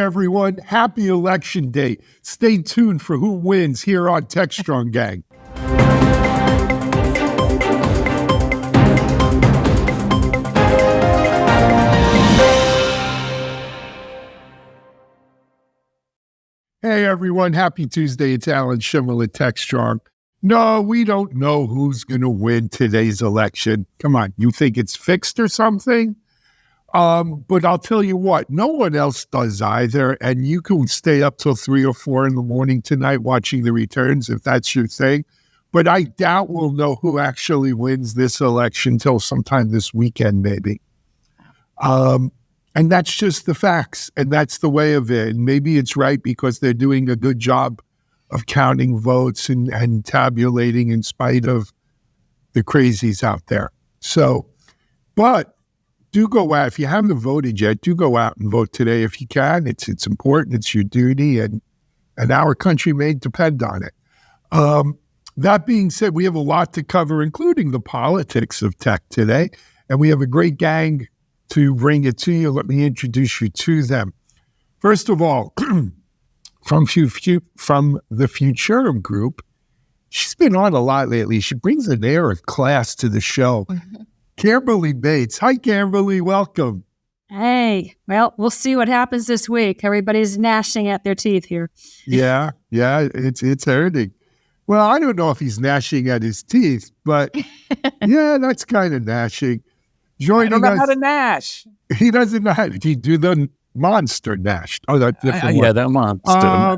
everyone. Happy election day. Stay tuned for who wins here on Techstrong, gang. Hey, everyone. Happy Tuesday. It's Alan Schimmel at Techstrong. No, we don't know who's going to win today's election. Come on. You think it's fixed or something? But I'll tell you what, no one else does either. And you can stay up till 3 or 4 in the morning tonight watching the returns if that's your thing. But I doubt we'll know who actually wins this election till sometime this weekend, maybe. And that's just the facts. And that's the way of it. And maybe it's right because they're doing a good job of counting votes and tabulating in spite of the crazies out there. So, but do go out. If you haven't voted yet, do go out and vote today if you can. It's important. It's your duty, and our country may depend on it. That being said, we have a lot to cover, including the politics of tech today, and we have a great gang to bring it to you. Let me introduce you to them. First of all, from the Futurum Group, she's been on a lot lately. She brings an air of class to the show. Camberly Bates. Hi, Camberly. Welcome. Hey. Well, we'll see what happens this week. Everybody's gnashing at their teeth here. Yeah, it's hurting. Well, I don't know if he's gnashing at his teeth, but yeah, that's kind of gnashing. I don't know how to gnash. He doesn't know how to. He do the monster gnash. Oh, that's different. Yeah, that monster.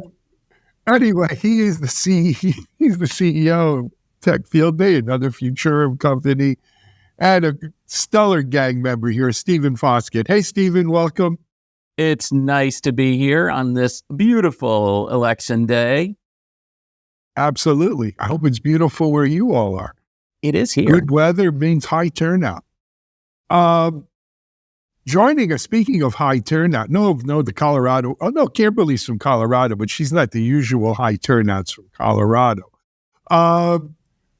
Anyway, he's the CEO of Tech Field Day, another Futurum company, and a stellar gang member here, Stephen Foskett. Hey, Stephen, welcome. It's nice to be here on this beautiful election day. Absolutely. I hope it's beautiful where you all are. It is here. Good weather means high turnout. Joining us, speaking of high turnout, the Colorado. Oh, no, Kimberly's from Colorado, but she's not the usual high turnouts from Colorado.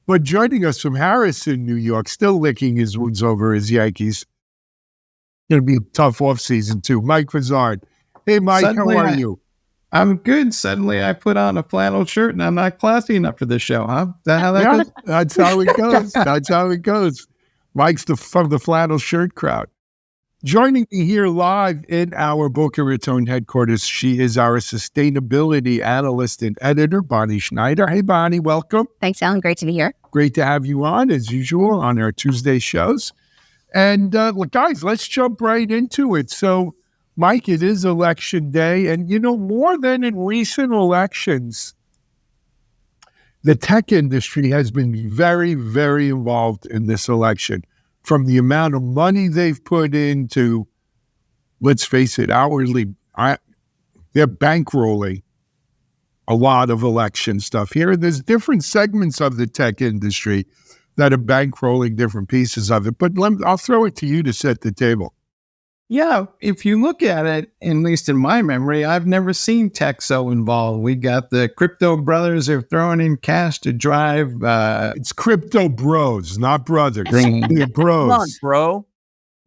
But joining us from Harrison, New York, still licking his wounds over his Yankees. Going to be a tough offseason, too. Mike Vizard. Hey, Mike, how are you? I'm good. Suddenly I put on a flannel shirt and I'm not classy enough for this show, huh? Is that how that goes? That's how it goes. That's how it goes. Mike's from the flannel shirt crowd. Joining me here live in our Boca Raton headquarters, she is our sustainability analyst and editor, Bonnie Schneider. Hey, Bonnie, welcome. Thanks, Alan. Great to be here. Great to have you on, as usual, on our Tuesday shows. And guys, let's jump right into it. So, Mike, it is election day. And, more than in recent elections, the tech industry has been very, very involved in this election. From the amount of money they've put into, let's face it, hourly, they're bankrolling a lot of election stuff here. And there's different segments of the tech industry that are bankrolling different pieces of it. But I'll throw it to you to set the table. Yeah, if you look at it, at least in my memory, I've never seen tech so involved. We got the crypto brothers are throwing in cash to drive. It's crypto bros, not brothers. They're bros. Come on, bro.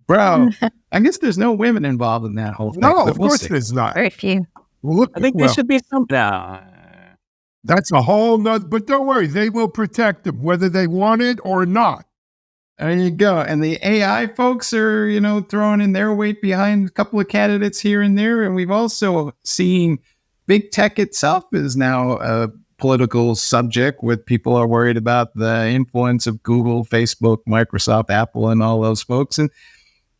Bro, I guess there's no women involved in that whole thing. No, of course there's not. Very few. Well, I think there should be some. No. That's a whole nother, but don't worry, they will protect them, whether they want it or not. There you go. And the AI folks are, throwing in their weight behind a couple of candidates here and there. And we've also seen big tech itself is now a political subject with people are worried about the influence of Google, Facebook, Microsoft, Apple, and all those folks. And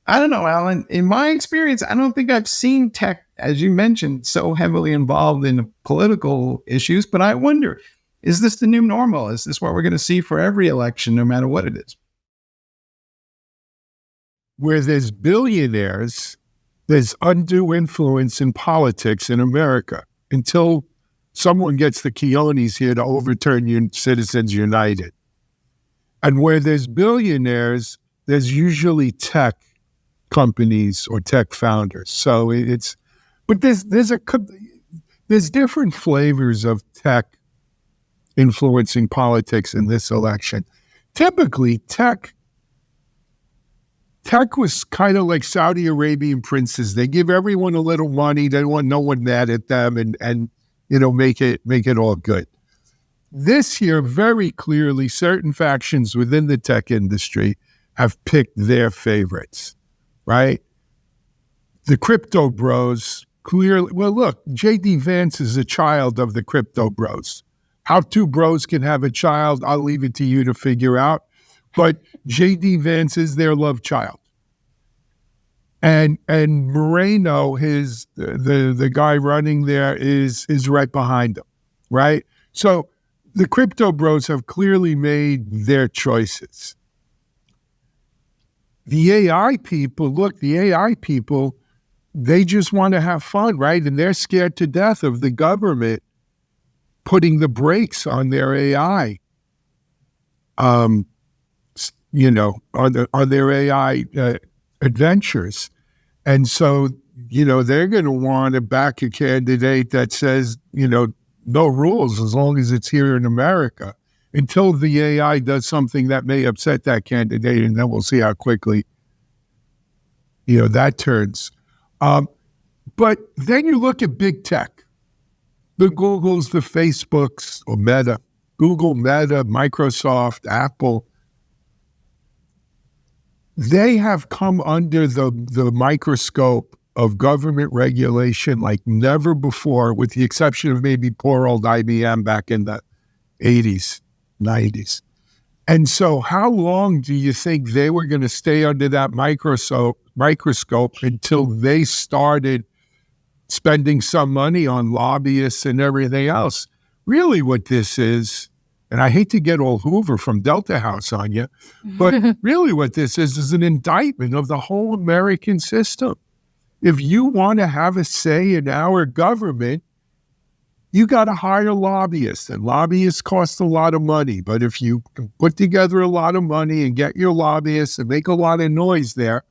I don't know, Alan, in my experience, I don't think I've seen tech, as you mentioned, so heavily involved in political issues. But I wonder, is this the new normal? Is this what we're going to see for every election, no matter what it is? Where there's billionaires, there's undue influence in politics in America until someone gets the Keonis here to overturn Citizens United. And where there's billionaires, there's usually tech companies or tech founders. So but there's different flavors of tech influencing politics in this election. Typically, tech tech was kind of like Saudi Arabian princes. They give everyone a little money. They want no one mad at them and make it all good. This year, very clearly, certain factions within the tech industry have picked their favorites, right? The crypto bros clearly, well, look, J.D. Vance is a child of the crypto bros. How two bros can have a child, I'll leave it to you to figure out. But J.D. Vance is their love child. And Moreno, the guy running there, is right behind him, right? So the crypto bros have clearly made their choices. The AI people, they just want to have fun, right? And they're scared to death of the government putting the brakes on their AI, on their AI adventures. And so, they're going to want to back a candidate that says, no rules as long as it's here in America, until the AI does something that may upset that candidate, and then we'll see how quickly, that turns. But then you look at big tech, the Googles, the Facebooks, or Meta, Google, Meta, Microsoft, Apple. They have come under the microscope of government regulation like never before, with the exception of maybe poor old IBM back in the 80s, 90s. And so how long do you think they were going to stay under that microscope until they started spending some money on lobbyists and everything else? Really what this is, and I hate to get all Hoover from Delta House on you, but really what this is an indictment of the whole American system. If you want to have a say in our government, you got to hire lobbyists, and lobbyists cost a lot of money. But if you can put together a lot of money and get your lobbyists and make a lot of noise there,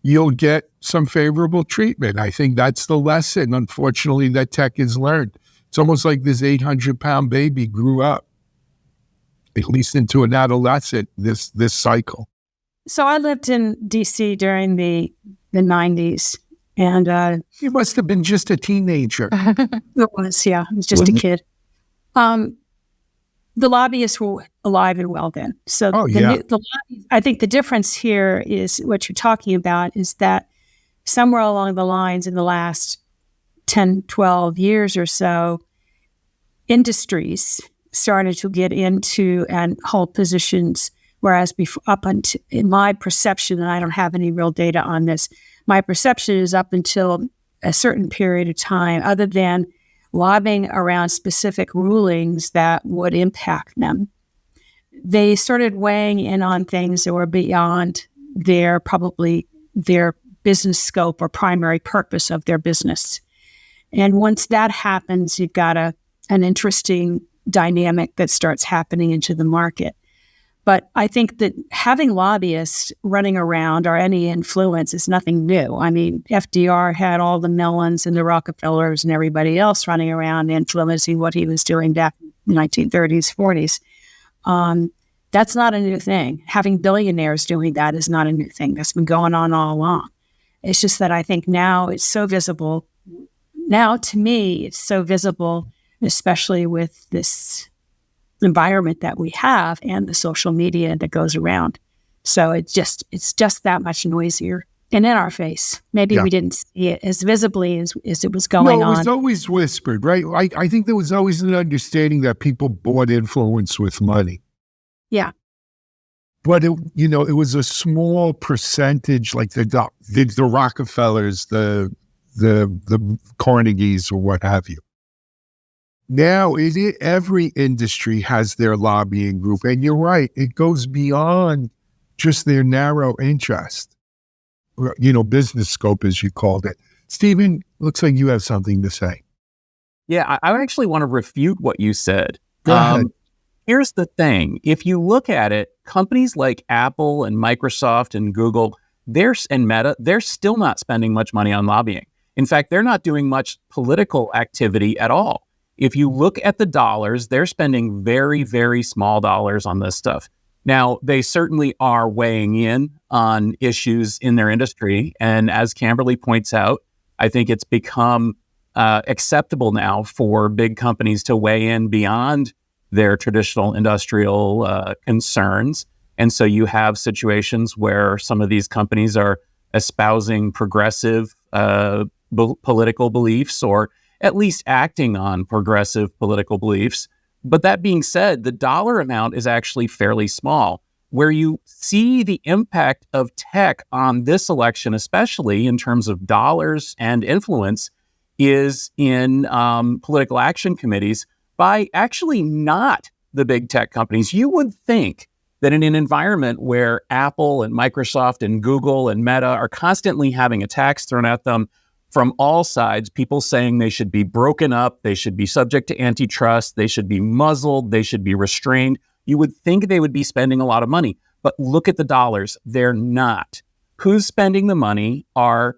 you'll get some favorable treatment. I think that's the lesson, unfortunately, that tech has learned. It's almost like this 800-pound baby grew up, at least into an adolescent, this cycle. So I lived in D.C. during the 90s. And you must have been just a teenager. It was, yeah. I was just a kid. The lobbyists were alive and well then. So I think the difference here is what you're talking about is that somewhere along the lines in the last 10, 12 years or so, industries started to get into and hold positions, whereas before, in my perception, and I don't have any real data on this, my perception is up until a certain period of time, other than lobbying around specific rulings that would impact them, they started weighing in on things that were beyond their business scope or primary purpose of their business. And once that happens, you've got an interesting dynamic that starts happening into the market. But I think that having lobbyists running around or any influence is nothing new. I mean, FDR had all the Mellons and the Rockefellers and everybody else running around influencing what he was doing back in the 1930s, 40s. That's not a new thing. Having billionaires doing that is not a new thing. That's been going on all along. It's just that I think now it's so visible. Now, to me, it's so visible, especially with this environment that we have and the social media that goes around. So it's just that much noisier and in our face. Maybe we didn't see it as visibly as it was going on. No, it was always whispered, right? I think there was always an understanding that people bought influence with money. Yeah. But it was a small percentage, like the Rockefellers, the Carnegies, or what have you. Now, every industry has their lobbying group, and you're right, it goes beyond just their narrow interest, business scope, as you called it. Stephen, looks like you have something to say. Yeah, I actually want to refute what you said. Go ahead. Here's the thing. If you look at it, companies like Apple and Microsoft and Google, and Meta, they're still not spending much money on lobbying. In fact, they're not doing much political activity at all. If you look at the dollars, they're spending very, very small dollars on this stuff. Now, they certainly are weighing in on issues in their industry. And as Camberly points out, I think it's become acceptable now for big companies to weigh in beyond their traditional industrial concerns. And so you have situations where some of these companies are espousing progressive political beliefs, or at least acting on progressive political beliefs. But that being said, the dollar amount is actually fairly small. Where you see the impact of tech on this election, especially in terms of dollars and influence, is in political action committees by actually not the big tech companies. You would think that in an environment where Apple and Microsoft and Google and Meta are constantly having attacks thrown at them from all sides, people saying they should be broken up, they should be subject to antitrust, they should be muzzled, they should be restrained, you would think they would be spending a lot of money. But look at the dollars. They're not. Who's spending the money are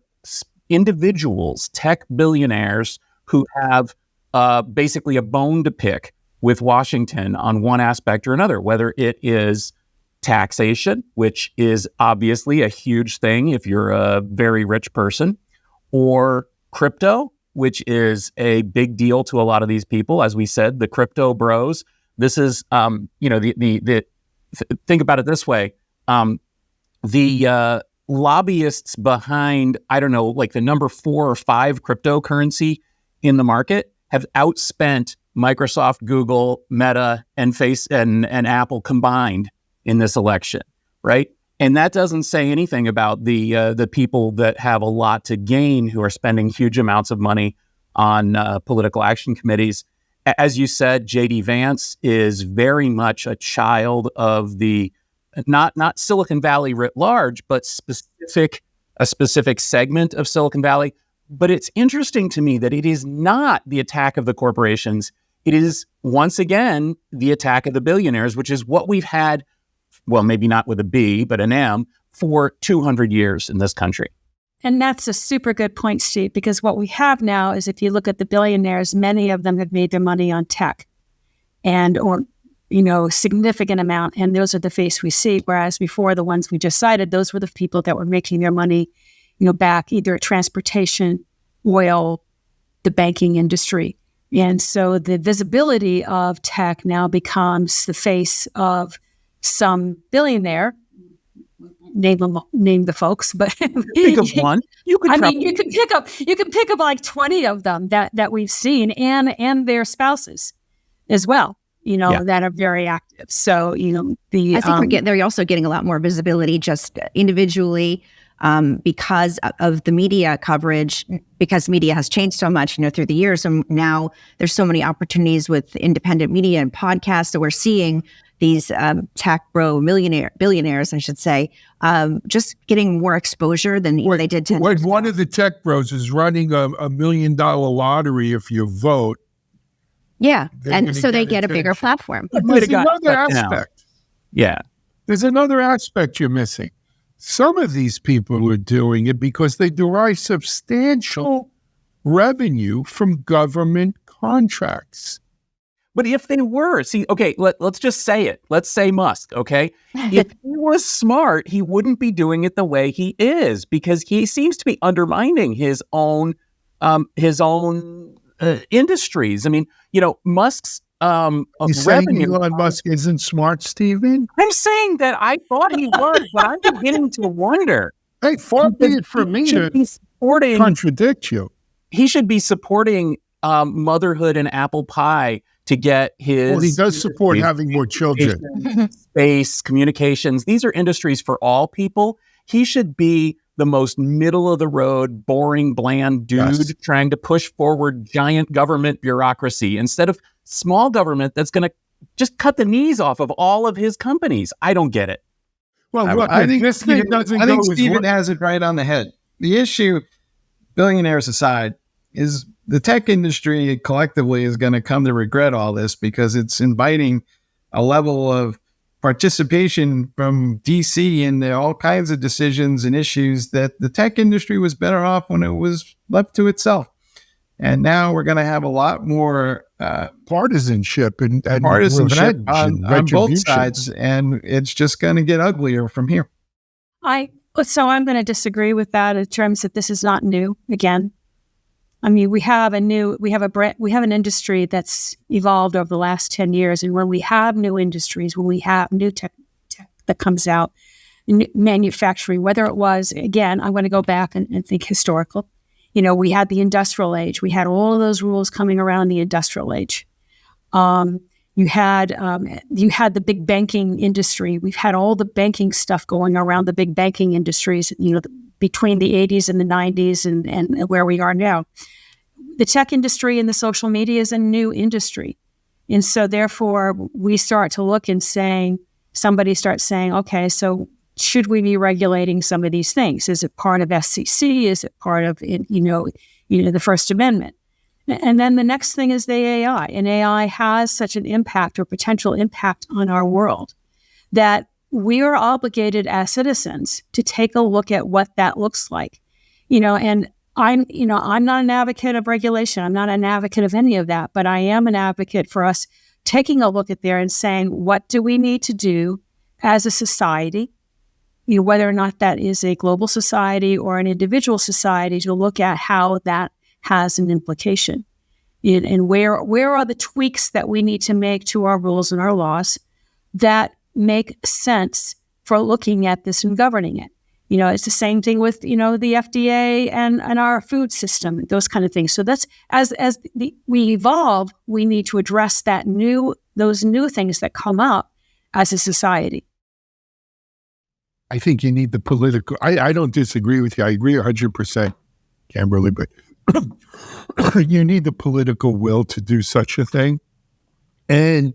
individuals, tech billionaires who have basically a bone to pick with Washington on one aspect or another, whether it is taxation, which is obviously a huge thing if you're a very rich person, or crypto, which is a big deal to a lot of these people. As we said, the crypto bros. This is, think about it this way. The lobbyists behind, I don't know, like the number 4 or 5 cryptocurrency in the market have outspent Microsoft, Google, Meta, and and Apple combined in this election, right? And that doesn't say anything about the people that have a lot to gain, who are spending huge amounts of money on political action committees. As you said, J.D. Vance is very much a child of the not Silicon Valley writ large, but a specific segment of Silicon Valley. But it's interesting to me that it is not the attack of the corporations. It is, once again, the attack of the billionaires, which is what we've had, well, maybe not with a B, but an M, for 200 years in this country. And that's a super good point, Steve, because what we have now is, if you look at the billionaires, many of them have made their money on tech or significant amount. And those are the face we see. Whereas before, the ones we just cited, those were the people that were making their money, back either at transportation, oil, the banking industry. And so the visibility of tech now becomes the face of some billionaire. Name the folks, but think of one. You can pick up like 20 of them that we've seen, and their spouses as well. That are very active. So I think they're also getting a lot more visibility just individually because of the media coverage. Because media has changed so much, through the years, and now there's so many opportunities with independent media and podcasts. So we're seeing these tech billionaires, I should say, just getting more exposure than they did 10 years ago. One of the tech bros is running a $1 million lottery if you vote. Yeah, and so they get a bigger platform. But there's another aspect. Yeah. There's another aspect you're missing. Some of these people are doing it because they derive substantial revenue from government contracts. But if they were, let's just say it. Let's say Musk, okay? If he was smart, he wouldn't be doing it the way he is, because he seems to be undermining his own industries. I mean, Musk's revenue. Elon Musk isn't smart, Stephen? I'm saying that I thought he was, but I'm beginning to wonder. Hey, far be it for me to contradict you. He should be supporting motherhood and apple pie to get his... Well, he does support having more children. Space, communications. These are industries for all people. He should be the most middle-of-the-road, boring, bland dude trying to push forward giant government bureaucracy instead of small government that's going to just cut the knees off of all of his companies. I don't get it. Well, look, I think Stephen has it right on the head. The issue, billionaires aside, is the tech industry collectively is going to come to regret all this, because it's inviting a level of participation from DC in all kinds of decisions and issues that the tech industry was better off when it was left to itself. And now we're going to have a lot more partisanship and partisanship on both retribution. sides, and it's just going to get uglier from here. So I'm going to disagree with that in terms that this is not new. Again, I mean, we have an industry that's evolved over the last 10 years, and when we have new industries, when we have new tech that comes out, manufacturing, whether it was, again, I'm going to go back and think historical. We had the industrial age. We had all of those rules coming around the industrial age. You had the big banking industry. We've had all the banking stuff going around the big banking industries, between the 80s and the 90s and where we are now. The tech industry and the social media is a new industry. And so therefore we start to look and somebody starts saying, okay, so should we be regulating some of these things? Is it part of SCC? Is it part of, the First Amendment? And then the next thing is the AI. And AI has such an impact or potential impact on our world that we are obligated as citizens to take a look at what that looks like. And I'm not an advocate of regulation. I'm not an advocate of any of that, but I am an advocate for us taking a look at there and saying, what do we need to do as a society? Whether or not that is a global society or an individual society, to look at how that has an implication, and where are the tweaks that we need to make to our rules and our laws that make sense for looking at this and governing it. It's the same thing with the FDA and our food system, those kind of things. So that's we evolve, we need to address those new things that come up as a society. I think you need the political. I don't disagree with you. I agree 100%, Camberly, but you need the political will to do such a thing. And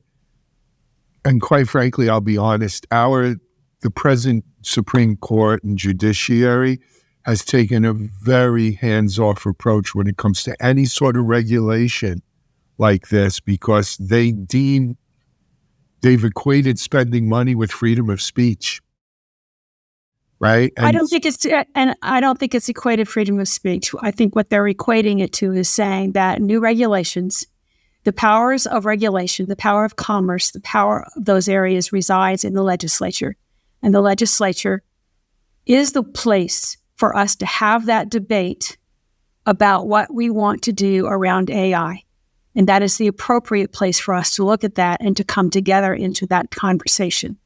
quite frankly, I'll be honest, the present Supreme Court and judiciary has taken a very hands-off approach when it comes to any sort of regulation like this, because they've equated spending money with freedom of speech. Right. I don't think it's equated freedom of speech. I think what they're equating it to is saying that new regulations, the powers of regulation, the power of commerce, the power of those areas resides in the legislature. And the legislature is the place for us to have that debate about what we want to do around AI. And that is the appropriate place for us to look at that and to come together into that conversation.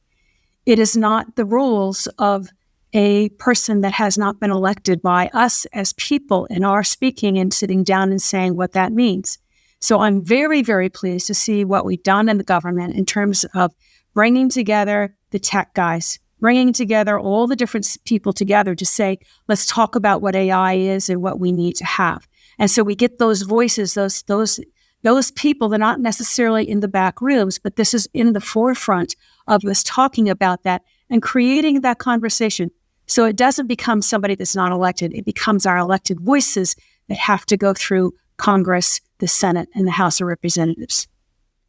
It is not the rules of a person that has not been elected by us as people in our speaking and sitting down and saying what that means. So I'm very, very pleased to see what we've done in the government in terms of bringing together the tech guys, bringing together all the different people together to say, let's talk about what AI is and what we need to have. And so we get those voices, those people, they're not necessarily in the back rooms, but this is in the forefront of us talking about that and creating that conversation. So it doesn't become somebody that's not elected. It becomes our elected voices that have to go through Congress, the Senate, and the House of Representatives.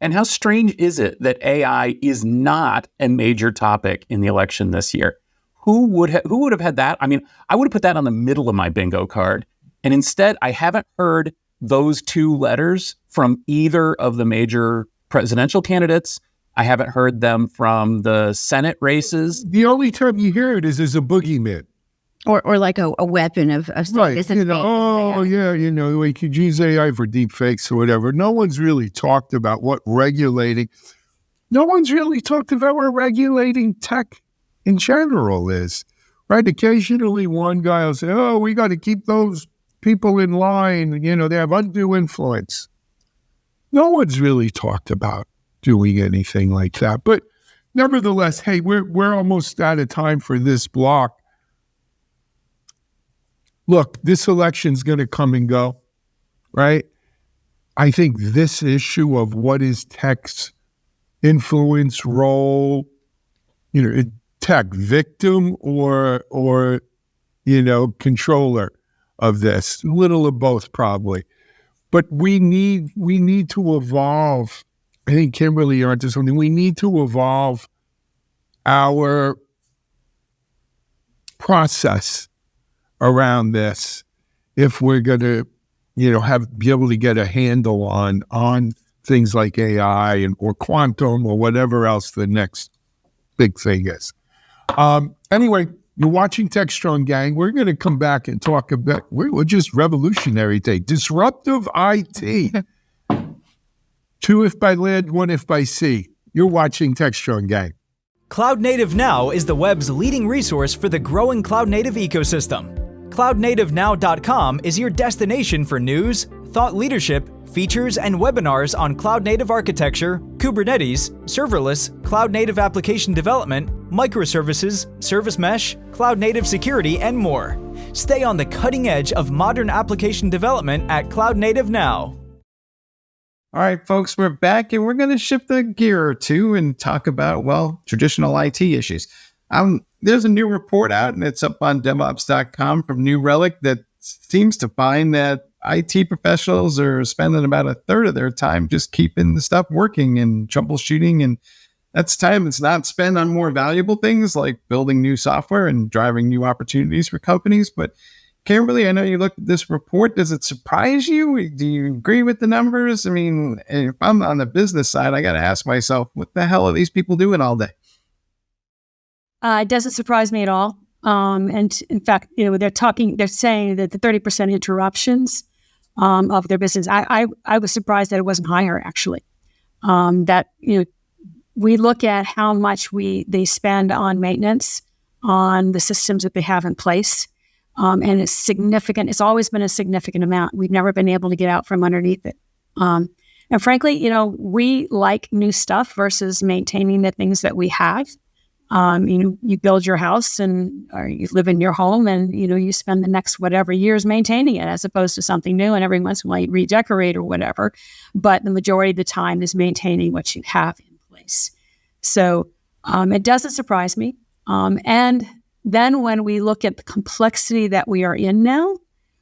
And how strange is it that AI is not a major topic in the election this year? Who would have had that? I mean, I would have put that on the middle of my bingo card. And instead, I haven't heard those two letters from either of the major presidential candidates. I haven't heard them from the Senate races. The only time you hear it is as a boogeyman. Or like a weapon of right. We could use AI for deep fakes or whatever. No one's really talked about what regulating tech in general is, right? Occasionally one guy will say, oh, we got to keep those people in line. They have undue influence. No one's really talked about doing anything like that. But nevertheless, hey, we're almost out of time for this block. Look, this election's going to come and go, right? I think this issue of what is tech's influence role, tech victim or controller of this, a little of both probably. But we need to evolve. I think Kimberly, you're onto something. We need to evolve our process around this if we're going to be able to get a handle on things like AI or quantum or whatever else the next big thing is. Anyway, you're watching Techstrong, gang. We're going to come back and talk about, we're just revolutionary day. Disruptive IT. 2 if by land, 1 if by sea. You're watching Techstrong, gang. Cloud Native Now is the web's leading resource for the growing cloud native ecosystem. CloudNativeNow.com is your destination for news, thought leadership, features, and webinars on cloud-native architecture, Kubernetes, serverless, cloud-native application development, microservices, service mesh, cloud-native security, and more. Stay on the cutting edge of modern application development at Cloud Native Now. All right, folks, we're back, and we're going to shift a gear or two and talk about, traditional IT issues. There's a new report out, and it's up on DevOps.com from New Relic that seems to find that IT professionals are spending about a third of their time just keeping the stuff working and troubleshooting. And that's time that's not spent on more valuable things like building new software and driving new opportunities for companies. But Camberly, I know you looked at this report. Does it surprise you? Do you agree with the numbers? I mean, if I'm on the business side, I got to ask myself, what the hell are these people doing all day? It doesn't surprise me at all. And in fact, they're saying that the 30% interruptions of their business. I was surprised that it wasn't higher, actually. We look at how much they spend on maintenance on the systems that they have in place, and it's significant. It's always been a significant amount. We've never been able to get out from underneath it. And frankly, we like new stuff versus maintaining the things that we have. You build your house or you live in your home and, you spend the next whatever years maintaining it as opposed to something new. And every once in a while you redecorate or whatever. But the majority of the time is maintaining what you have in place. So it doesn't surprise me. And then when we look at the complexity that we are in now,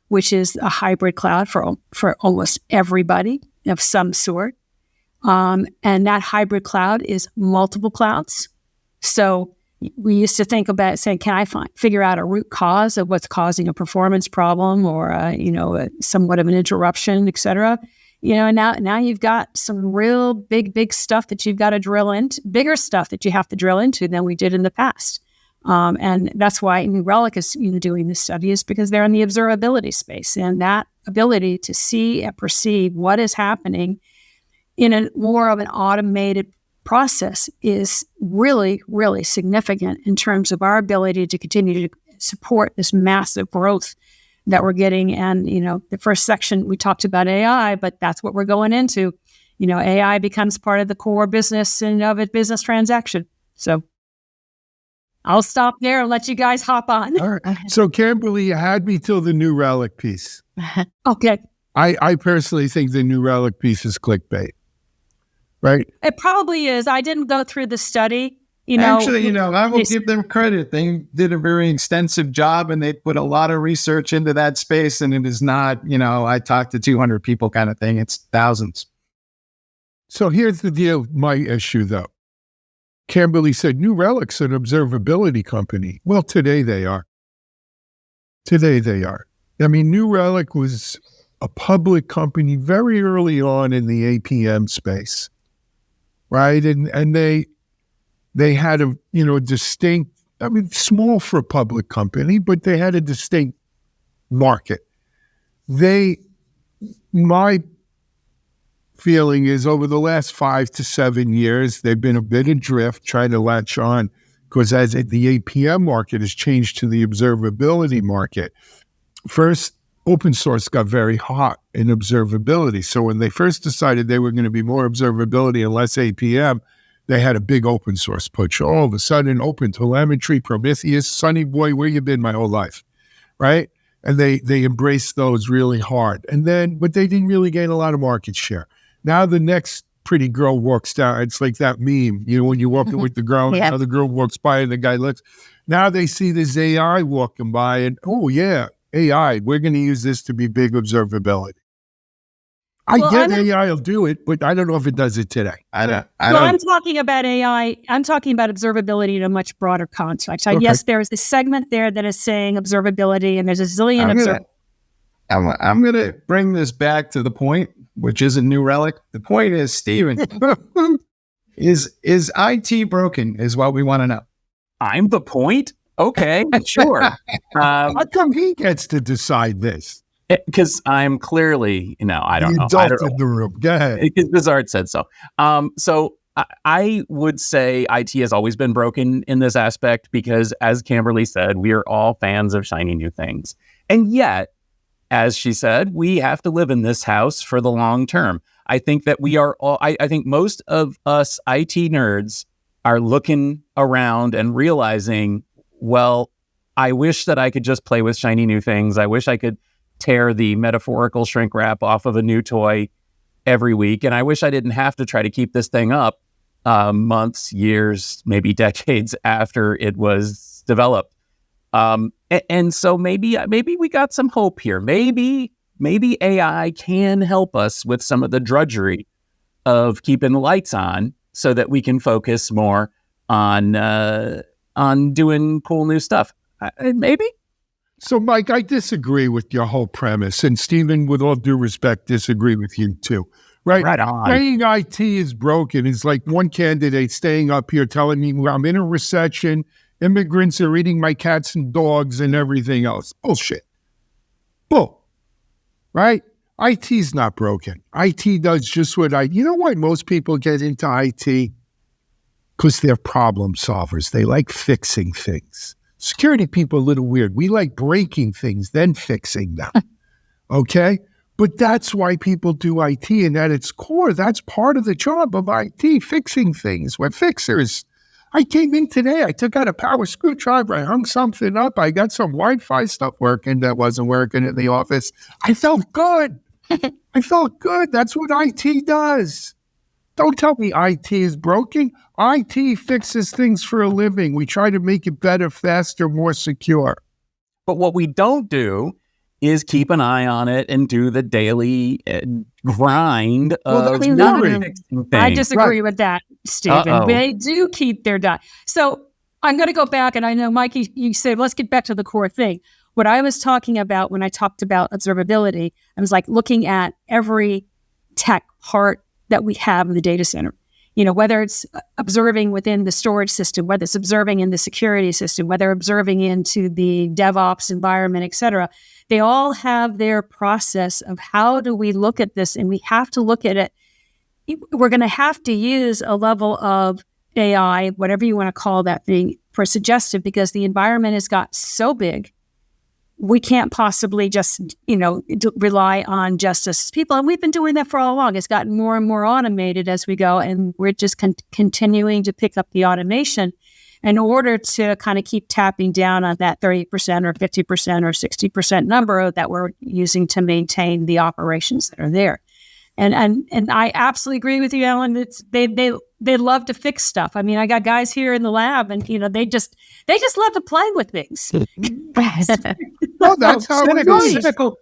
which is a hybrid cloud for almost everybody of some sort, and that hybrid cloud is multiple clouds. So we used to think about saying, can I figure out a root cause of what's causing a performance problem or, somewhat of an interruption, et cetera? Now you've got some real big stuff that you've got to drill into, bigger stuff that you have to drill into than we did in the past. And that's why New Relic is doing this study, is because they're in the observability space. And that ability to see and perceive what is happening in a more of an automated process is really, really significant in terms of our ability to continue to support this massive growth that we're getting. And, the first section, we talked about AI, but that's what we're going into. AI becomes part of the core business and of a business transaction. So I'll stop there and let you guys hop on. All right. So Camberly, you had me till the New Relic piece. Okay. I personally think the New Relic piece is clickbait. Right. It probably is. I didn't go through the study. Actually, I will give them credit. They did a very extensive job and they put a lot of research into that space. And it is not, I talked to 200 people kind of thing. It's thousands. So here's the deal. My issue, though. Camberly said New Relic's an observability company. Well, today they are. I mean, New Relic was a public company very early on in the APM space. Right. And they had a distinct, small for a public company, but they had a distinct market. My feeling is over the last 5 to 7 years, they've been a bit adrift trying to latch on because as the APM market has changed to the observability market, first, open source got very hot in observability. So when they first decided they were going to be more observability and less APM, they had a big open source push. All of a sudden, OpenTelemetry, Prometheus, Sunny Boy, where you been my whole life, right? And they embraced those really hard. But they didn't really gain a lot of market share. Now the next pretty girl walks down. It's like that meme, when you're walking with the girl, yeah. Another girl walks by and the guy looks. Now they see this AI walking by and, oh yeah, AI, we're going to use this to be big observability. AI will do it, but I don't know if it does it today. I'm talking about AI. I'm talking about observability in a much broader context. Okay. Yes, there's a segment there that is saying observability, and there's a zillion I'm going to bring this back to the point, which is a new relic. The point is, Stephen, is IT broken is what we want to know. I'm the point? Okay, sure. How come he gets to decide this? Because I'm clearly, I don't know. I don't know. In the room. Go ahead. Because Bizarre said so. So I would say IT has always been broken in this aspect because, as Camberly said, we are all fans of shiny new things. And yet, as she said, we have to live in this house for the long term. I think that we are all, I think most of us IT nerds are looking around and realizing, well, I wish that I could just play with shiny new things. I wish I could tear the metaphorical shrink wrap off of a new toy every week. And I wish I didn't have to try to keep this thing up months, years, maybe decades after it was developed. And so maybe we got some hope here. Maybe AI can help us with some of the drudgery of keeping the lights on so that we can focus more on doing cool new stuff. Maybe. So, Mike, I disagree with your whole premise. And Stephen, with all due respect, disagree with you too. Right? Right on. Saying IT is broken is like one candidate staying up here telling me I'm in a recession, immigrants are eating my cats and dogs and everything else. Bullshit. Bull. Right? IT's not broken. IT does just what you know why most people get into IT? Because they're problem solvers. They like fixing things. Security people are a little weird. We like breaking things, then fixing them. Okay? But that's why people do IT, and at its core, that's part of the job of IT, fixing things. We're fixers. I came in today, I took out a power screwdriver, I hung something up, I got some Wi-Fi stuff working that wasn't working in the office. I felt good. I felt good. That's what IT does. Don't tell me IT is broken. IT fixes things for a living. We try to make it better, faster, more secure. But what we don't do is keep an eye on it and do the daily grind of fixing things. I disagree with that, Stephen. They do keep their data. So I'm going to go back, and I know, Mike, you said, let's get back to the core thing. What I was talking about when I talked about observability, I was like looking at every tech part that we have in the data center. Whether it's observing within the storage system, whether it's observing in the security system, whether observing into the DevOps environment, et cetera, they all have their process of how do we look at this, and we have to look at it. We're going to have to use a level of AI, whatever you want to call that thing, for suggestive, because the environment has got so big. We can't possibly just, rely on just us as people. And we've been doing that for all along. It's gotten more and more automated as we go. And we're just continuing to pick up the automation in order to kind of keep tapping down on that 30% or 50% or 60% number that we're using to maintain the operations that are there. And I absolutely agree with you, Ellen. It's they love to fix stuff. I mean, I got guys here in the lab, and they just love to play with things. Well, that's how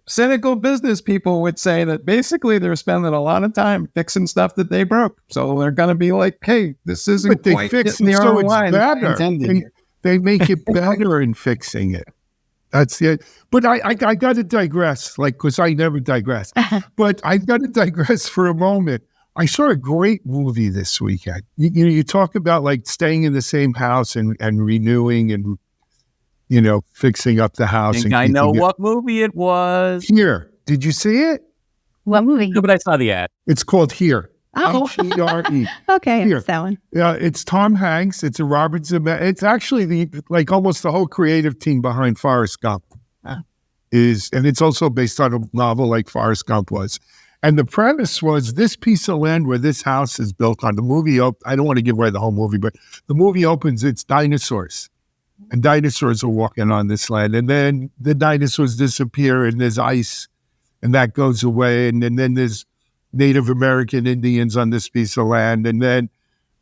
cynical business people would say that basically they're spending a lot of time fixing stuff that they broke. So they're going to be like, "Hey, this isn't but they quite fix the it so ROI it's better. They make it better in fixing it. That's it. But I got to digress, because I never digress. But I got to digress for a moment. I saw a great movie this weekend. You talk about staying in the same house and renewing and, fixing up the house. I know what movie it was. Here. Did you see it? What movie? No, but I saw the ad. It's called Here. Oh. H-E-R-E. Okay, Here. it's that one. Yeah, it's Tom Hanks. It's a Robert Zemeckis. It's actually almost the whole creative team behind Forrest Gump. And it's also based on a novel like Forrest Gump was. And the premise was this piece of land where this house is built on. The movie, I don't want to give away the whole movie, but the movie opens, it's dinosaurs. And dinosaurs are walking on this land. And then the dinosaurs disappear and there's ice and that goes away. And then there's Native American Indians on this piece of land. And then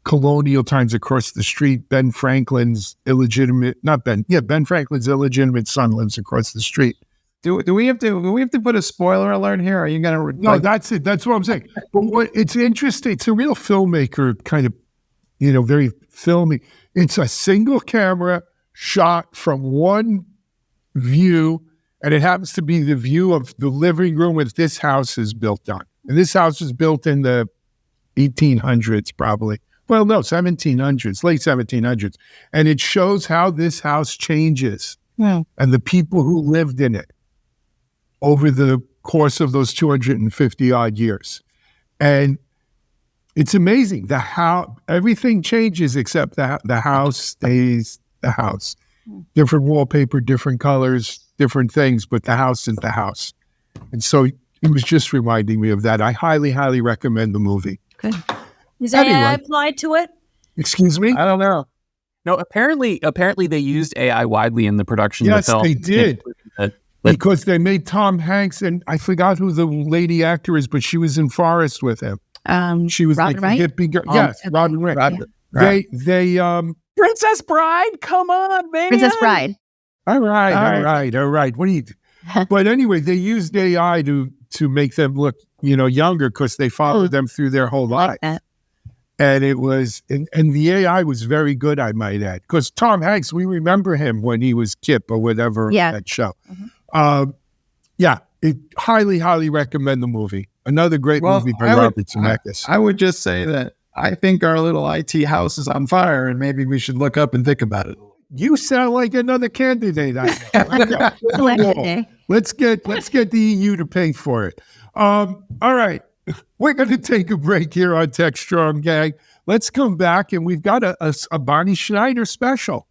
colonial times across the street, Ben Franklin's illegitimate son lives across the street. Do we have to put a spoiler alert here? Are you going to? No, that's it. That's what I'm saying. But it's interesting. It's a real filmmaker kind of, very filmy. It's a single camera shot from one view, And it happens to be the view of the living room that this house is built on. And this house was built in the 1800s, probably. Well, no, 1700s, late 1700s. And it shows how this house changes and the people who lived in it over the course of those 250 odd years. And it's amazing how everything changes except the house stays the house. Different wallpaper, different colors, different things, but the house is the house. And so it was just reminding me of that. I highly, highly recommend the movie. Good. Is that AI applied to it? Excuse me? I don't know. No, apparently they used AI widely in the production of the film. Yes, they did. Because they made Tom Hanks, and I forgot who the lady actor is, but she was in Forrest with him. She was Robin like the hippie girl. Yes, Robin Wright. They Princess Bride, come on, man. Princess Bride. All right. What do you? But anyway, they used AI to make them look, younger because they followed them through their whole life. And it was, and the AI was very good, I might add, because Tom Hanks, we remember him when he was Kip or whatever that show. Highly, highly recommend the movie. Another great movie by Robert Zemeckis. I would just say that I think our little IT house is on fire, and maybe we should look up and think about it. You sound like another candidate. Let's get the EU to pay for it. All right. We're going to take a break here on Techstrong, gang. Let's come back, and we've got a Bonnie Schneider special.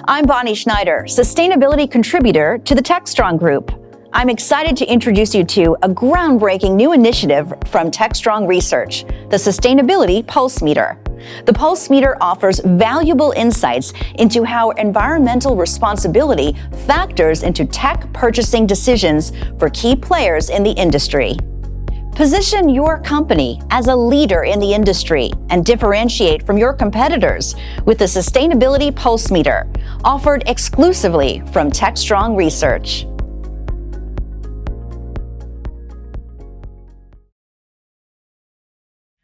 I'm Bonnie Schneider, sustainability contributor to the Techstrong Group. I'm excited to introduce you to a groundbreaking new initiative from Techstrong Research, the Sustainability Pulse Meter. The Pulse Meter offers valuable insights into how environmental responsibility factors into tech purchasing decisions for key players in the industry. Position your company as a leader in the industry and differentiate from your competitors with the Sustainability Pulse Meter, offered exclusively from Techstrong Research.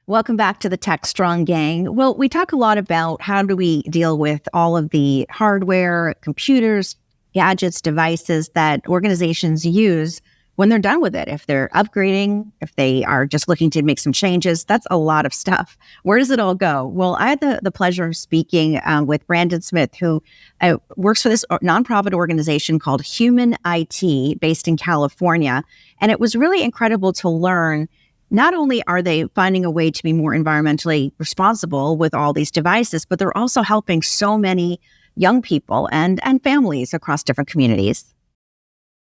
Welcome back to the Techstrong gang. Well, we talk a lot about how do we deal with all of the hardware, computers, gadgets, devices that organizations use when they're done with it. If they're upgrading, if they are just looking to make some changes, that's a lot of stuff. Where does it all go? Well, I had the pleasure of speaking with Brandon Smith, who works for this nonprofit organization called Human IT based in California. And it was really incredible to learn not only are they finding a way to be more environmentally responsible with all these devices, but they're also helping so many young people and families across different communities.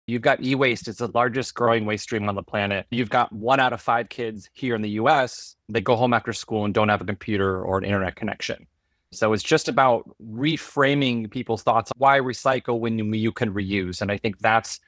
You've got e-waste. It's the largest growing waste stream on the planet. You've got 1 out of 5 kids here in the US, they go home after school and don't have a computer or an internet connection. So it's just about reframing people's thoughts. Why recycle when you can reuse? And I think that's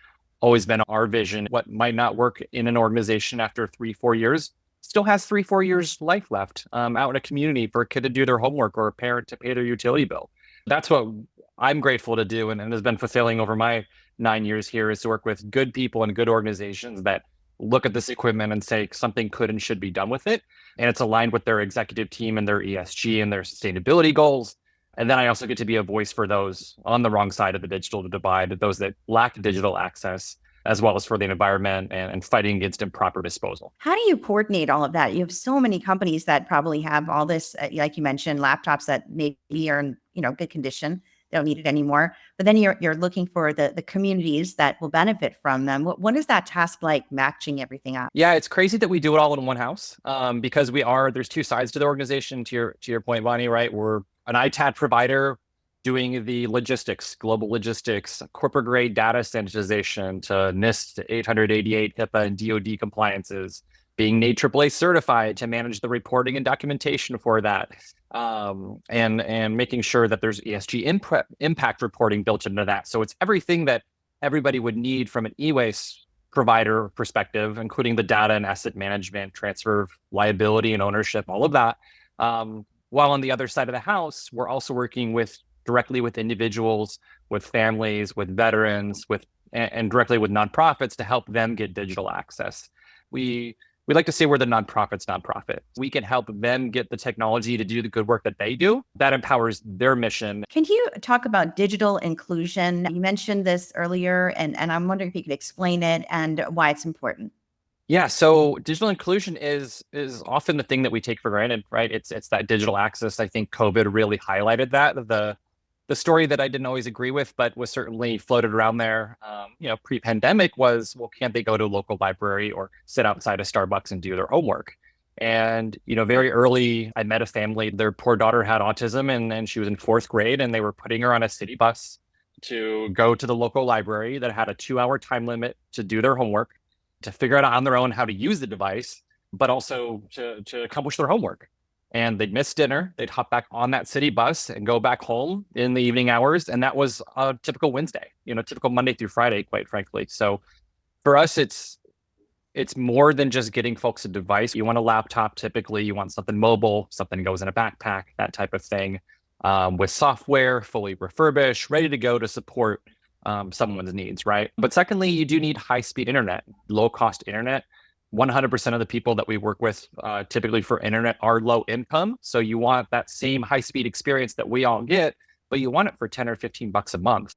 always been our vision. What might not work in an organization after 3-4 years still has 3-4 years life left out in a community for a kid to do their homework or a parent to pay their utility bill. That's what I'm grateful to do and has been fulfilling over my 9 years here, is to work with good people and good organizations that look at this equipment and say something could and should be done with it. And it's aligned with their executive team and their ESG and their sustainability goals. And then I also get to be a voice for those on the wrong side of the digital divide, those that lack digital access, as well as for the environment and fighting against improper disposal. How do you coordinate all of that? You have so many companies that probably have all this, like you mentioned, laptops that maybe are in good condition, they don't need it anymore. But then you're looking for the communities that will benefit from them. What is that task like, matching everything up? Yeah, it's crazy that we do it all in one house because there's 2 sides to the organization. To your point, Bonnie, right? We're an ITAD provider doing the logistics, global logistics, corporate grade data sanitization to NIST 888 HIPAA and DoD compliances, being NAAA certified to manage the reporting and documentation for that, and making sure that there's ESG impact reporting built into that. So it's everything that everybody would need from an e-waste provider perspective, including the data and asset management, transfer of liability and ownership, all of that. While on the other side of the house, we're also working directly with individuals, with families, with veterans, and directly with nonprofits to help them get digital access. We we like to say we're the nonprofit's nonprofit. We can help them get the technology to do the good work that they do. That empowers their mission. Can you talk about digital inclusion? You mentioned this earlier, and I'm wondering if you could explain it and why it's important. Yeah, so digital inclusion is often the thing that we take for granted, right? It's that digital access. I think COVID really highlighted that. The story that I didn't always agree with, but was certainly floated around there, pre-pandemic was, well, can't they go to a local library or sit outside a Starbucks and do their homework? And, very early, I met a family, their poor daughter had autism and she was in 4th grade, and they were putting her on a city bus to go to the local library that had a 2-hour time limit to do their homework, to figure out on their own how to use the device, but also to accomplish their homework. And they'd miss dinner, they'd hop back on that city bus and go back home in the evening hours. And that was a typical Wednesday, typical Monday through Friday, quite frankly. So for us, it's more than just getting folks a device. You want a laptop, typically, you want something mobile, something goes in a backpack, that type of thing, with software, fully refurbished, ready to go to support someone's needs, right? But secondly, you do need high-speed internet, low-cost internet. 100% of the people that we work with typically for internet are low income. So you want that same high-speed experience that we all get, but you want it for 10 or 15 bucks a month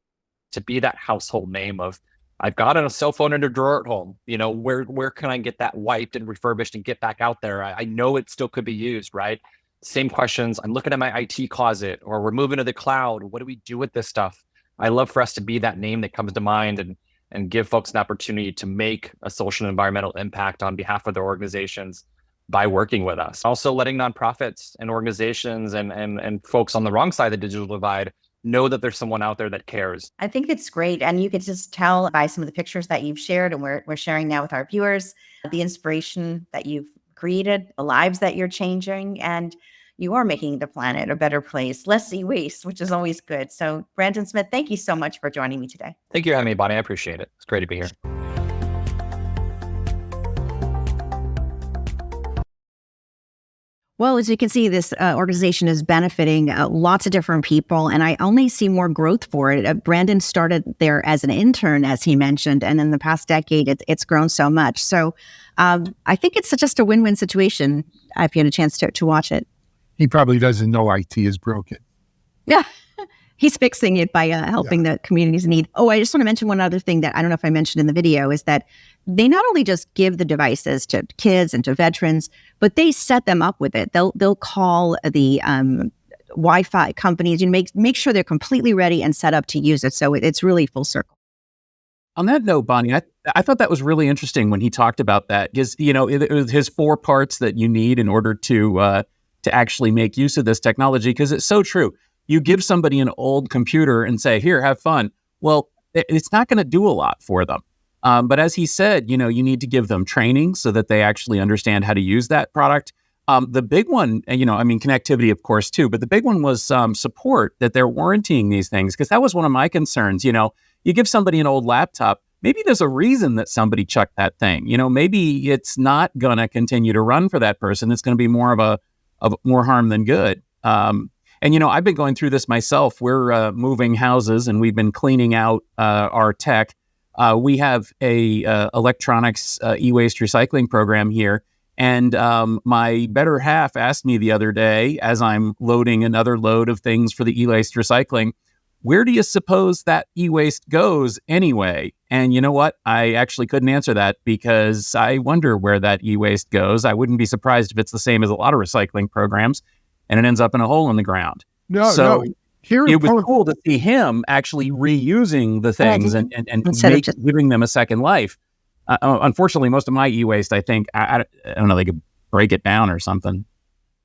to be that household name of, I've got a cell phone in a drawer at home. Where can I get that wiped and refurbished and get back out there? I know it still could be used, right? Same questions. I'm looking at my IT closet, or we're moving to the cloud. What do we do with this stuff? I love for us to be that name that comes to mind and give folks an opportunity to make a social and environmental impact on behalf of their organizations by working with us. Also letting nonprofits and organizations and folks on the wrong side of the digital divide know that there's someone out there that cares. I think it's great. And you can just tell by some of the pictures that you've shared and we're sharing now with our viewers, the inspiration that you've created, the lives that you're changing, and you are making the planet a better place, less e-waste, which is always good. So Brandon Smith, thank you so much for joining me today. Thank you for having me, Bonnie. I appreciate it. It's great to be here. Well, as you can see, this organization is benefiting lots of different people, and I only see more growth for it. Brandon started there as an intern, as he mentioned, and in the past decade, it's grown so much. So I think it's just a win-win situation if you had a chance to watch it. He probably doesn't know IT is broken. Yeah, he's fixing it by helping the communities in need. Oh, I just want to mention one other thing that I don't know if I mentioned in the video is that they not only just give the devices to kids and to veterans, but they set them up with it. They'll call the Wi-Fi companies, make sure they're completely ready and set up to use it. So it's really full circle. On that note, Bonnie, I thought that was really interesting when he talked about that, because it was his 4 parts that you need in order to actually make use of this technology, because it's so true. You give somebody an old computer and say, here, have fun. Well, it's not going to do a lot for them. But as he said, you need to give them training so that they actually understand how to use that product. The big one, connectivity, of course, too. But the big one was support, that they're warrantying these things, because that was one of my concerns. You give somebody an old laptop, maybe there's a reason that somebody chucked that thing. Maybe it's not going to continue to run for that person. It's going to be more of more harm than good. I've been going through this myself. We're moving houses and we've been cleaning out our tech. We have a electronics e-waste recycling program here. And my better half asked me the other day, as I'm loading another load of things for the e-waste recycling, where do you suppose that e-waste goes anyway? And you know what? I actually couldn't answer that, because I wonder where that e-waste goes. I wouldn't be surprised if it's the same as a lot of recycling programs, and it ends up in a hole in the ground. So it was cool to see him actually reusing the things and giving them a second life. Unfortunately, most of my e-waste, I think, I don't know, they could break it down or something.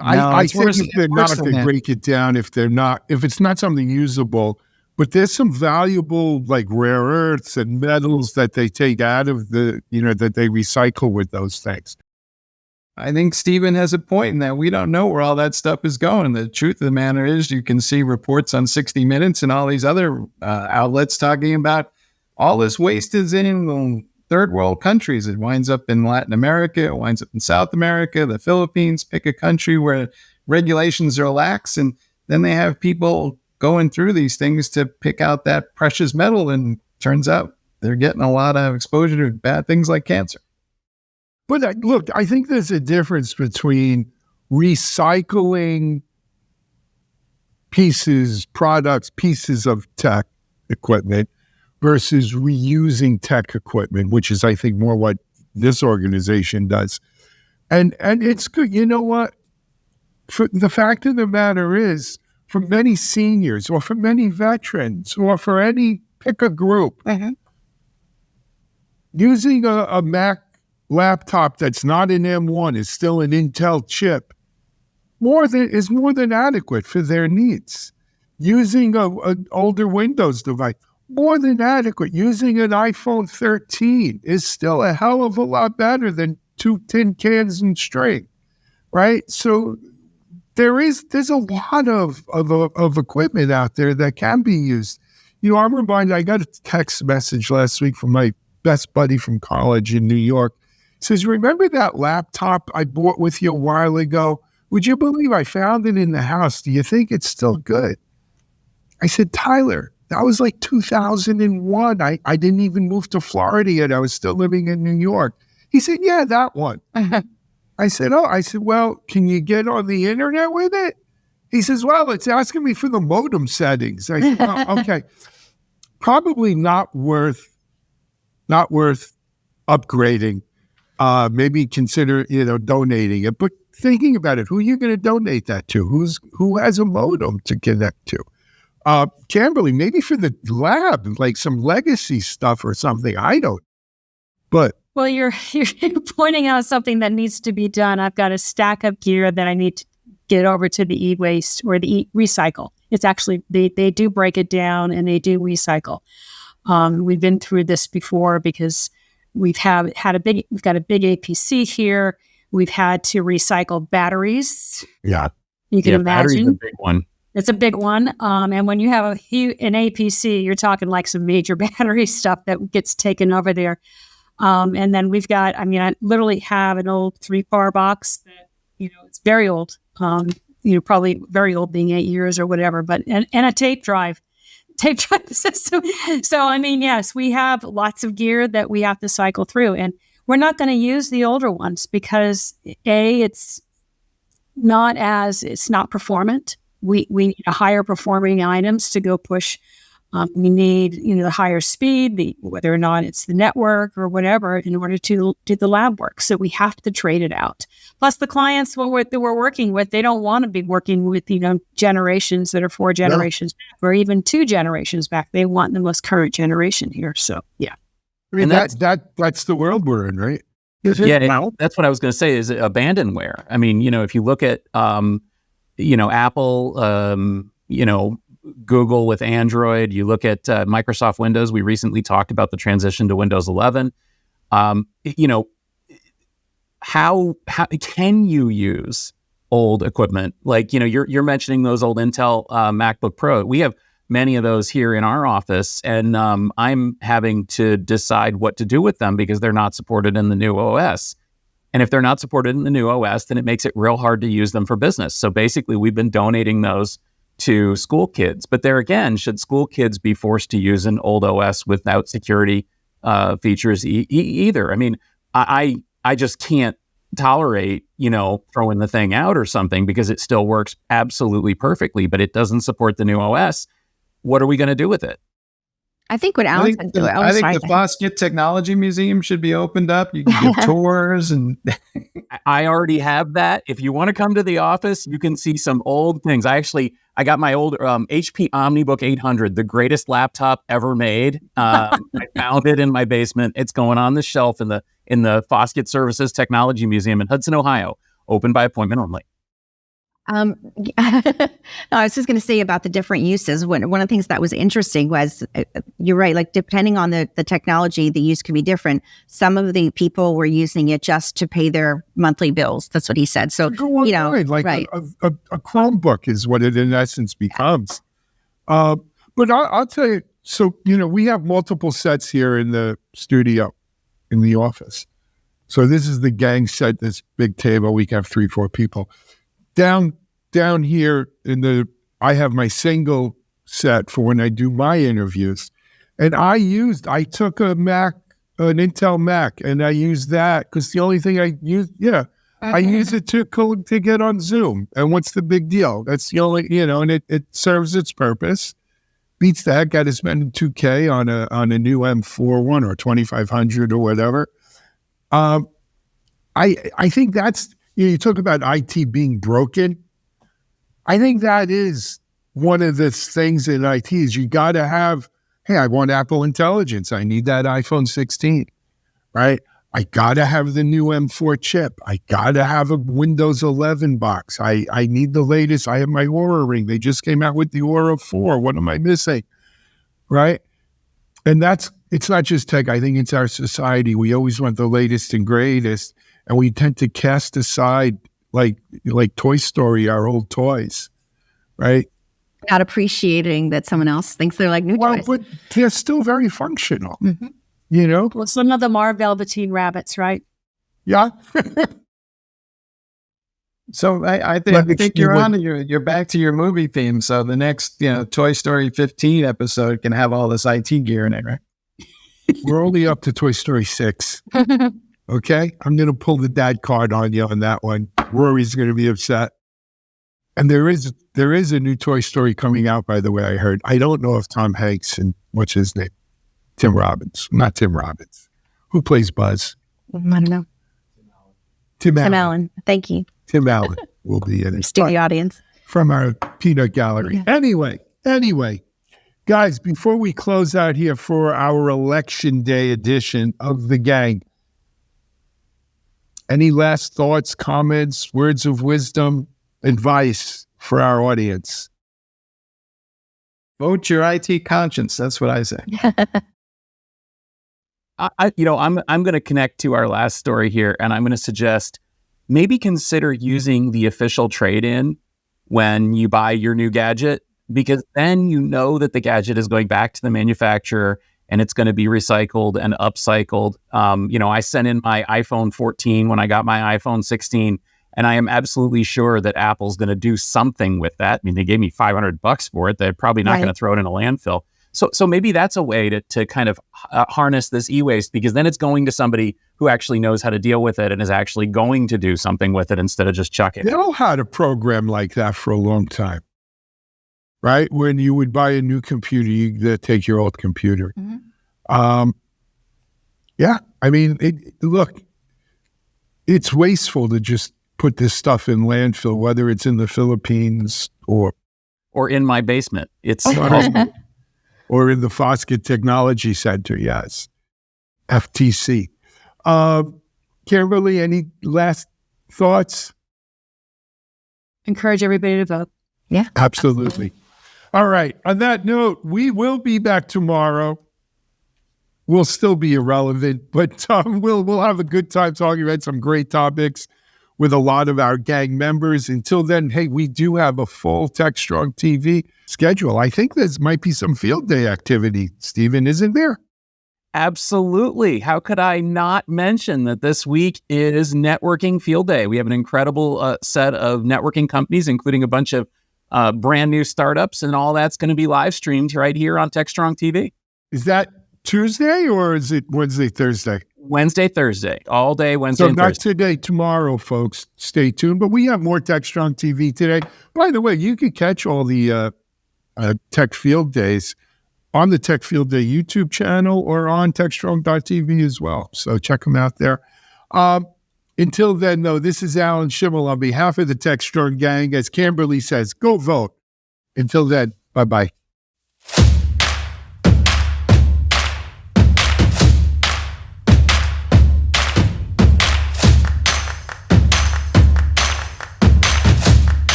I think they're not going to break it down if it's not something usable. But there's some valuable, like rare earths and metals that they take out of that they recycle with those things. I think Stephen has a point in that we don't know where all that stuff is going. The truth of the matter is, you can see reports on 60 Minutes and all these other outlets talking about all this waste is in third world countries. It winds up in Latin America. It winds up in South America, the Philippines. Pick a country where regulations are lax, and then they have people going through these things to pick out that precious metal, and turns out they're getting a lot of exposure to bad things like cancer. But look, I think there's a difference between recycling pieces of tech equipment versus reusing tech equipment, which is, I think, more what this organization does. And it's good. You know what? The fact of the matter is, for many seniors or for many veterans or for any, pick a group, using a Mac laptop that's not an M1 is still an Intel chip is more than adequate for their needs. Using an older Windows device, more than adequate. Using an iPhone 13 is still a hell of a lot better than 2 tin cans and string, right? So there's a lot of equipment out there that can be used. You know, I'm reminded, I got a text message last week from my best buddy from college in New York. He says, remember that laptop I bought with you a while ago? Would you believe I found it in the house? Do you think it's still good? I said, Tyler, that was like 2001. I didn't even move to Florida yet. I was still living in New York. He said, yeah, that one. I said, well, can you get on the internet with it? He says, well, it's asking me for the modem settings. I said, well, okay, probably not worth upgrading. Maybe consider, donating it. But thinking about it, who are you going to donate that to? Who has a modem to connect to? Camberly, maybe for the lab, like some legacy stuff or something. I don't. But well, you're pointing out something that needs to be done. I've got a stack of gear that I need to get over to the e-waste or the e-recycle. It's actually they do break it down and they do recycle. We've been through this before because we've got a big APC here. We've had to recycle batteries. Yeah, you can imagine. Battery's a big one. It's a big one. And when you have an APC, you're talking like some major battery stuff that gets taken over there. And then we've got, I literally have an old 3-bar box that, it's very old. Probably very old being 8 years or whatever, but, and a tape drive system. So, yes, we have lots of gear that we have to cycle through, and we're not going to use the older ones because it's not performant. We need a higher performing items to go push. We need, the higher speed, whether or not it's the network or whatever, in order to do the lab work. So we have to trade it out. Plus, the clients that we're working with, they don't want to be working with, generations that are 4 generations back or even 2 generations back. They want the most current generation here. So, yeah. And that's the world we're in, right? Yeah, that's what I was going to say is abandonware. If you look at, Apple, Google with Android, you look at Microsoft Windows. We recently talked about the transition to Windows 11. How can you use old equipment? Like, you're mentioning those old Intel MacBook Pro. We have many of those here in our office, and I'm having to decide what to do with them because they're not supported in the new OS. And if they're not supported in the new OS, then it makes it real hard to use them for business. So basically, we've been donating those to school kids. But there again, should school kids be forced to use an old OS without security features either? I just can't tolerate, throwing the thing out or something because it still works absolutely perfectly, but it doesn't support the new OS. What are we going to do with it? I think what Alan's going to do. I think the Foskett Technology Museum should be opened up. You can give tours, and I already have that. If you want to come to the office, you can see some old things. I got my old HP OmniBook 800, the greatest laptop ever made. I found it in my basement. It's going on the shelf in the Foskett Services Technology Museum in Hudson, Ohio. Open by appointment only. No, I was just going to say about the different uses. One of the things that was interesting was, you're right, like depending on the technology, the use can be different. Some of the people were using it just to pay their monthly bills. That's what he said. So, right. A Chromebook is what it in essence becomes. But I'll tell you, so, we have multiple sets here in the studio, in the office. So this is the gang set, this big table. We can have 3-4 people. Down here I have my single set for when I do my interviews. And I took a an Intel Mac, and I use that because the only thing I use, I use it to get on Zoom. And what's the big deal? That's the only, and it serves its purpose. Beats the heck out of spending $2,000 on a new M4 one or 2500 or whatever. I think that's, you talk about IT being broken. I think that is one of the things in IT is you got to have, hey, I want Apple Intelligence. I need that iPhone 16, right? I got to have the new M4 chip. I got to have a Windows 11 box. I need the latest. I have my Aura Ring. They just came out with the Aura 4. What am I missing? Right? And it's not just tech. I think it's our society. We always want the latest and greatest. And we tend to cast aside, like Toy Story, our old toys, right? Not appreciating that someone else thinks they're like new toys. But they're still very functional. Mm-hmm. Well, some of them are Velveteen Rabbits, right? Yeah. So I think you're back to your movie theme. So the next, Toy Story 15 episode can have all this IT gear in it, right? We're only up to Toy Story 6. Okay? I'm going to pull the dad card on you on that one. Rory's going to be upset. And there is a new Toy Story coming out, by the way, I heard. I don't know if Tom Hanks and what's his name? Tim Robbins. Not Tim Robbins. Who plays Buzz? I don't know. Tim Allen. Thank you. Tim Allen will be in it. Studio audience. From our peanut gallery. Yeah. Anyway, guys, before we close out here for our Election Day edition of The Gang, any last thoughts, comments, words of wisdom, advice for our audience? Vote your IT conscience. That's what I say. I'm going to connect to our last story here, and I'm going to suggest maybe consider using the official trade-in when you buy your new gadget, because then you know that the gadget is going back to the manufacturer and it's going to be recycled and upcycled. I sent in my iPhone 14 when I got my iPhone 16, and I am absolutely sure that Apple's going to do something with that. I mean, they gave me $500 for it. They're probably not going to throw it in a landfill. So maybe that's a way to kind of harness this e-waste, because then it's going to somebody who actually knows how to deal with it and is actually going to do something with it instead of just chuck it. They all had a program like that for a long time, right? When you would buy a new computer, you take your old computer. Mm-hmm. I mean, look, it's wasteful to just put this stuff in landfill, whether it's in the Philippines or in my basement. It's or in the Foskett Technology Center, yes. FTC. Camberly, any last thoughts? Encourage everybody to vote. Yeah. Absolutely. All right. On that note, we will be back tomorrow. We'll still be irrelevant, but we'll have a good time talking about some great topics with a lot of our gang members. Until then, hey, we do have a full Techstrong TV schedule. I think there might be some field day activity, Stephen, isn't there? Absolutely. How could I not mention that this week is Networking Field Day? We have an incredible set of networking companies, including a bunch of brand new startups, and all that's going to be live streamed right here on Techstrong TV. Is that Tuesday or is it Wednesday, Thursday? Wednesday, Thursday, all day Wednesday and Thursday. So not today, tomorrow, folks. Stay tuned. But we have more Techstrong TV today. By the way, you can catch all the Tech Field Days on the Tech Field Day YouTube channel or on Techstrong.tv as well. So check them out there. Until then, though, this is Alan Schimmel on behalf of the Techstrong gang. As Camberly says, go vote. Until then, bye-bye.